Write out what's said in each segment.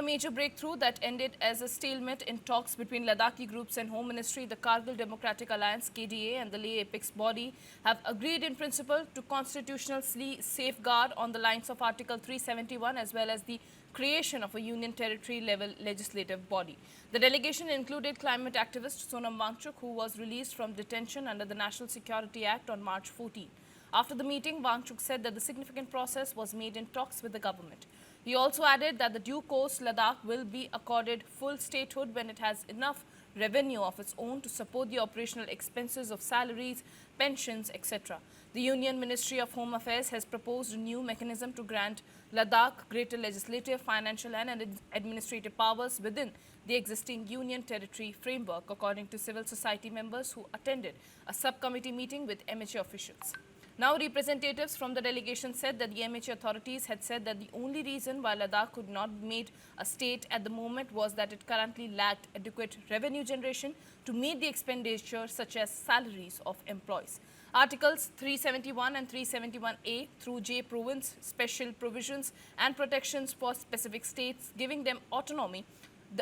another major breakthrough that ended as a stalemate in talks between Ladakhi groups and Home Ministry. The Kargil Democratic Alliance (KDA) and the Leh Apex body have agreed in principle to constitutionally safeguard on the lines of Article 371 as well as the creation of a union territory level legislative body. The delegation included climate activist Sonam Wangchuk, who was released from detention under the National Security Act on March 14. After the meeting, Wangchuk said that the significant progress was made in talks with the government. He also added that the due course Ladakh will be accorded full statehood when it has enough revenue of its own to support the operational expenses of salaries, pensions, etc. The Union Ministry of Home Affairs has proposed a new mechanism to grant Ladakh greater legislative, financial and administrative powers within the existing Union Territory framework, according to civil society members who attended a subcommittee meeting with MHA officials. Now, representatives from the delegation said that the MHA authorities had said that the only reason why Ladakh could not be made a state at the moment was that it currently lacked adequate revenue generation to meet the expenditure such as salaries of employees. Articles 371 and 371A through J province special provisions and protections for specific states, giving them autonomy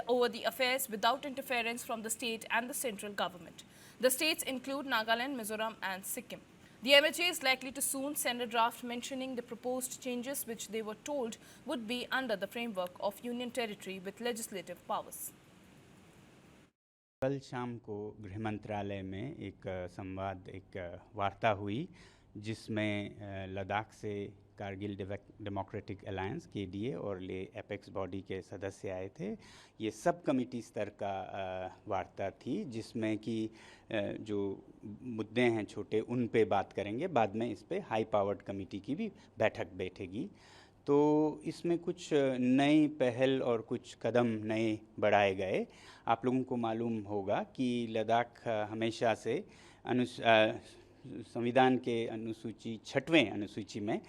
over the affairs without interference from the state and the central government. The states include Nagaland, Mizoram and Sikkim. The MHA is likely to soon send a draft mentioning the proposed changes which they were told would be under the framework of Union Territory with legislative powers. कल शाम को गृह मंत्रालय में एक संवाद एक वार्ता हुई जिसमें लद्दाख से कारगिल डेमोक्रेटिक अलायंस (केडीए) और ले एपेक्स बॉडी के सदस्य आए थे। ये सब कमेटी स्तर का वार्ता थी जिसमें कि जो मुद्दे हैं छोटे उन पे बात करेंगे। बाद में इस पे हाई पावर्ड कमेटी की भी बैठक बैठेगी। तो इसमें कुछ नई पहल और कुछ कदम नए बढ़ाए गए। आप लोगों को मालूम होगा कि लद्दाख हमेशा से संविधान के अनुसूची 6वें अनुसूची में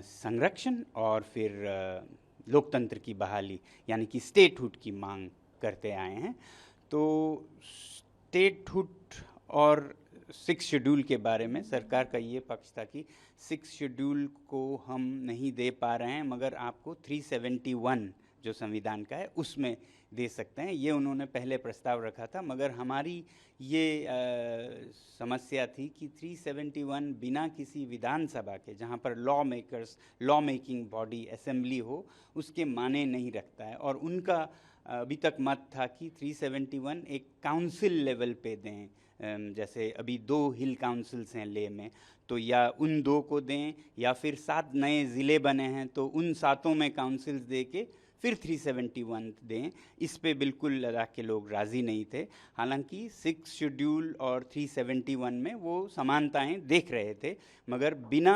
संरक्षण और फिर लोकतंत्र की बहाली यानी कि स्टेटहुड की मांग करते आए हैं। तो स्टेटहुड और 6 शेड्यूल के बारे में सरकार का ये पक्ष था कि 6 शेड्यूल को हम नहीं दे पा रहे हैं मगर आपको 371 जो संविधान का है उसमें दे सकते हैं। ये उन्होंने पहले प्रस्ताव रखा था मगर हमारी ये समस्या थी कि 371 बिना किसी विधानसभा के जहाँ पर लॉ मेकिंग बॉडी असेंबली हो उसके माने नहीं रखता है। और उनका अभी तक मत था कि 371 एक काउंसिल लेवल पे दें। जैसे अभी 2 हिल काउंसिल्स हैं ले में, तो या उन 2 को दें या फिर 7 नए ज़िले बने हैं तो उन 7 में काउंसिल्स दे के फिर 371 दें। इस पे बिल्कुल लद्दाख के लोग राज़ी नहीं थे। हालांकि 6 शेड्यूल और 371 में वो समानताएं देख रहे थे मगर बिना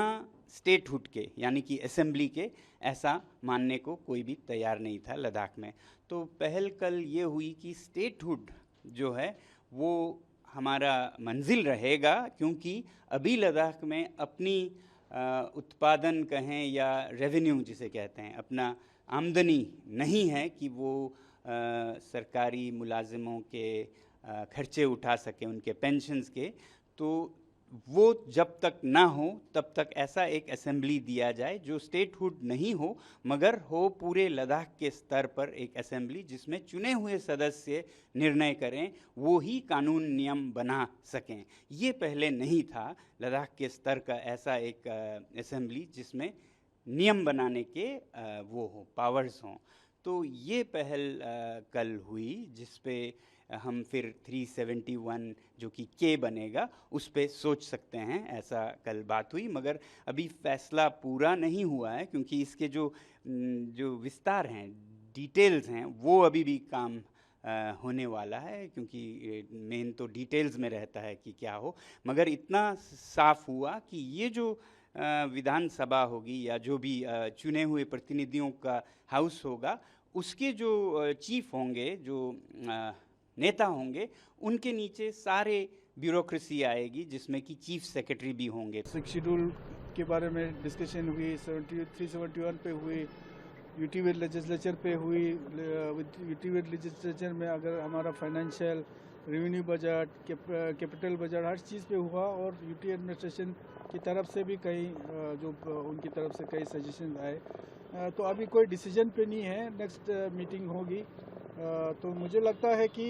स्टेटहुड के यानी कि असेंबली के ऐसा मानने को कोई भी तैयार नहीं था लद्दाख में। तो पहल कल ये हुई कि स्टेटहुड जो है वो हमारा मंजिल रहेगा क्योंकि अभी लद्दाख में अपनी उत्पादन कहें या रेवेन्यू जिसे कहते हैं अपना आमदनी नहीं है कि वो सरकारी मुलाजिमों के खर्चे उठा सके उनके पेंशन्स के। तो वो जब तक ना हो तब तक ऐसा एक असेंबली दिया जाए जो स्टेटहुड नहीं हो मगर हो पूरे लद्दाख के स्तर पर एक असेंबली जिसमें चुने हुए सदस्य निर्णय करें, वो ही कानून नियम बना सकें। ये पहले नहीं था लद्दाख के स्तर का ऐसा एक असेंबली जिसमें नियम बनाने के वो हो पावर्स हों। तो ये पहल कल हुई जिस पे हम फिर 371 जो कि के बनेगा उस पे सोच सकते हैं। ऐसा कल बात हुई मगर अभी फैसला पूरा नहीं हुआ है क्योंकि इसके जो विस्तार हैं डिटेल्स हैं वो अभी भी काम होने वाला है क्योंकि मेन तो डिटेल्स में रहता है कि क्या हो। मगर इतना साफ हुआ कि ये जो विधानसभा होगी या जो भी चुने हुए प्रतिनिधियों का हाउस होगा उसके जो चीफ होंगे जो नेता होंगे उनके नीचे सारे ब्यूरोक्रेसी आएगी जिसमें कि चीफ सेक्रेटरी भी होंगे। 6 शेड्यूल के बारे में डिस्कशन हुई, 371 पे हुई, यूटी लेजिस्लेचर पे हुई। यूटी लेजिस्लेचर में अगर हमारा financial revenue budget, capital budget, हर चीज़ पे हुआ। और यूटी एडमिनिस्ट्रेशन की तरफ से भी कई जो उनकी तरफ से कई सजेशन आए। तो अभी कोई डिसीजन पे नहीं है, नेक्स्ट मीटिंग होगी। तो मुझे लगता है कि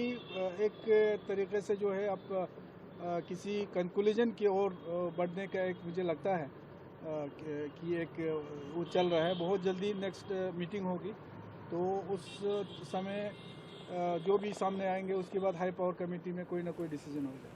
एक तरीके से जो है अब किसी कंक्लूजन की ओर बढ़ने का एक मुझे लगता है कि एक वो चल रहा है। बहुत जल्दी नेक्स्ट मीटिंग होगी, तो उस समय जो भी सामने आएंगे उसके बाद हाई पावर कमेटी में कोई ना कोई डिसीजन होगा।